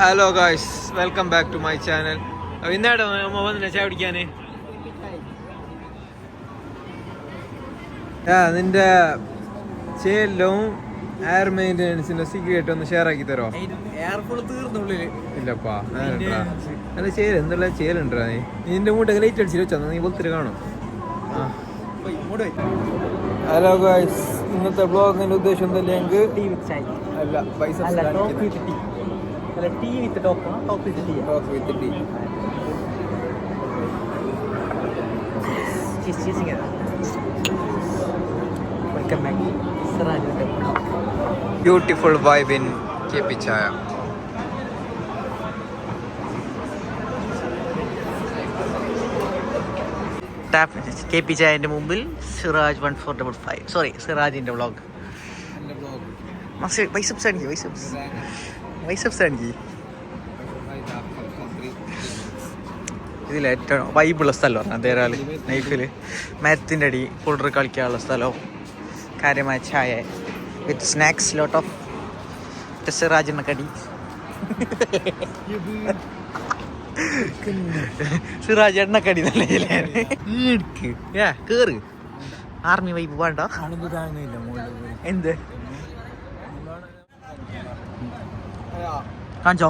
Hello guys, welcome back to my channel. ഇന്നാടോ അമ്മ വന്നില്ല ചായ കുടിക്കാന്? നിന്റെ ചേലും എയർ മെയിൻ്റെനൻസിന്റെ സീക്രട്ട് ഒന്ന് ഷെയർ ആക്കി തരോ? എയർ ഫുൾ തീർന്നുള്ളില് ഇല്ലപ്പാ, നല്ല ചേല് എന്തുള്ള ചേലുണ്ടാ? നീ നിന്റെ മൂട്ടൊക്കെ ലൈറ്റ് അടിച്ചിട്ട് വെച്ചാ നീ പോലത്തെ കാണും. ഹലോ ഗായ്സ്, ഇന്നത്തെ ബ്ലോഗിന്റെ ഉദ്ദേശം എന്തല്ലെങ്കിൽ അല്ല പൈസ beautiful vibe in KP chai. KP ചായന്റെ മുമ്പിൽ സിറാജ് 1455. സോറി, സിറാജിന്റെ വ്ളോഗ്. ഇതിലേറ്റവും വൈബുള്ള സ്ഥലമാണ് അതേരാള് നൈഫില് മരത്തിൻ്റെ അടി പുള്ളർ കളിക്കാനുള്ള സ്ഥലവും കാര്യമായ ചായ വിത്ത് സ്നാക്സ് ലോട്ട് ഓഫ് സിറാജിന്റെ കടി. സിറാജ് എണ്ണക്കടി നല്ല കേറ്. ആർമി വൈബ് വേണ്ട എന്ത് കാണിച്ചോ?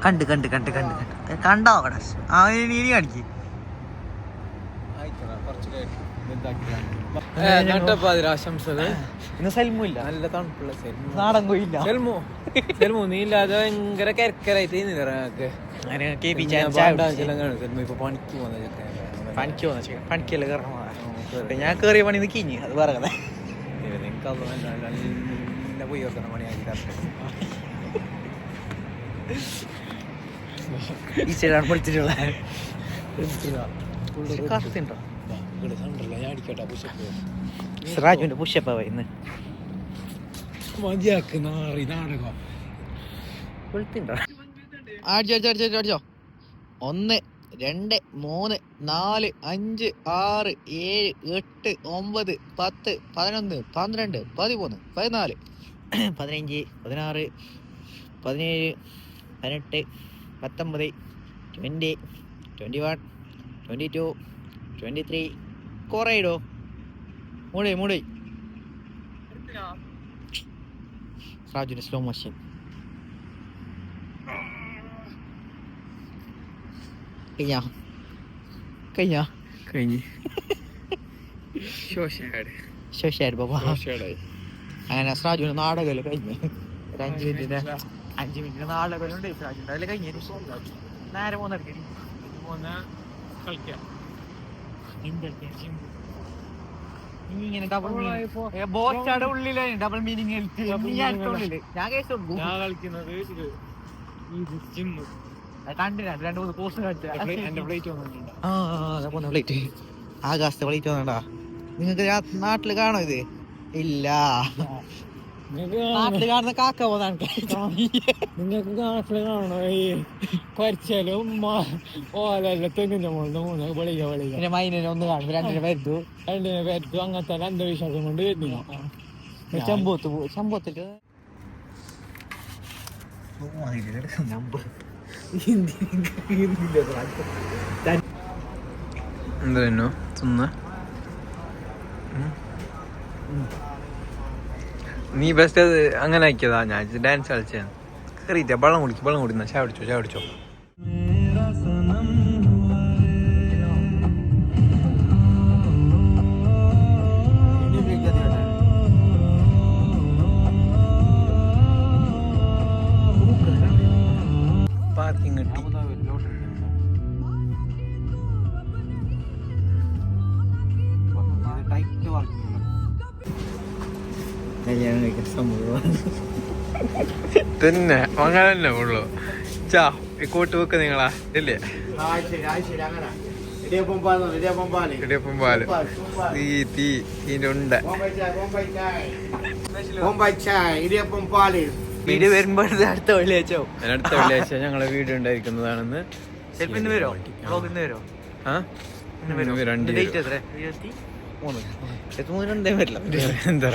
കണ്ട് കണ്ടോ അവിടെ നീ കാണിക്ക്. ആശംസകൾ. ഇന്ന് സൽമില്ല, നല്ല തണുപ്പുള്ള നാടൻ കൊയില്ല. സെൽമു നീ ഇല്ലാതെ ഭയങ്കര കരക്കരായിട്ട് പണിക്കല്ല ഞാൻ കേറിയ പണി നിൽക്കി. അത് വേറെ കഥ. നല്ല പോയി വെക്കണം പണിയാക്കി. ഈ സൈഡാണ് പഠിച്ചിട്ടുള്ള. സിറാജുവിന്റെ പുഷപ്പാ ഇന്ന്. അടിച്ചോ. 1 2 3 4 5 6 7 8 9 10 11 12 13 14 15 16 17 18 19 20 21 22 23 കുറേ ഇടോ. മൂടി രാജുവിന്റെ സ്ലോ മോഷൻ. കഴിഞ്ഞ് അങ്ങനെ സ്രാജുവിന്റെ നാടകമല്ലേ കഴിഞ്ഞ്. ഒരു 5 മിനിറ്റിന്റെ നാടകമുണ്ട് സ്രാജുവിന്റെ. അതിൽ കഴിഞ്ഞ നേരെ ഇങ്ങനെ ഡബിൾ ബോച്ചാടെ ഉള്ളില് ഡബിൾ മീനിങ് ഞാൻ കളിക്കുന്നത് കണ്ടില്ല. 2-3 പോസ്റ്റ് പ്ലേറ്റ് ആകാശത്തെ പ്ലേറ്റ് വന്നണ്ടാ. നിങ്ങൾക്ക് നാട്ടില് കാണോ ഇത്? ഇല്ല, നാട്ടില് കാണുന്ന കാക്ക പോതാണ്. നിങ്ങൾക്ക് നാട്ടില് കാണണോ ഈ പരിച്ചാലും ഓലല്ല തെങ്ങിന്റെ മുകളിൽ 3 വെളിക പിന്നെ മൈനെ ഒന്ന് കാണും. 2 പേരുത്തു അങ്ങനത്തെ അന്ധവിശ്വാസം കൊണ്ട് വരുന്നില്ല. ചെമ്പോത്തിട്ട് എന്തോ തിന്ന നീ ബെസ്റ്റ് അത് അങ്ങനെ ആക്കിയതാ. ഞാൻ ഡാൻസ് കളിച്ചാണ് കയറിയിട്ട. വെള്ളം കുടിക്കുന്ന ചായ പിടിച്ചോ. പാർക്കിംഗ് കിട്ടി. തന്നെ അങ്ങനെ തന്നെ ഉള്ളു. ചാ കൂട്ട് വെക്ക് നിങ്ങളാ ഇല്ലേ? ഇടിയപ്പം പാല് തീന്റെ ഉണ്ട്. വീഡിയോ വരുമ്പോ അടുത്ത വെള്ളിയാഴ്ച ഞങ്ങളെ വീഡിയോ ഉണ്ടായിരിക്കുന്നതാണെന്ന്. വരില്ല. എന്താ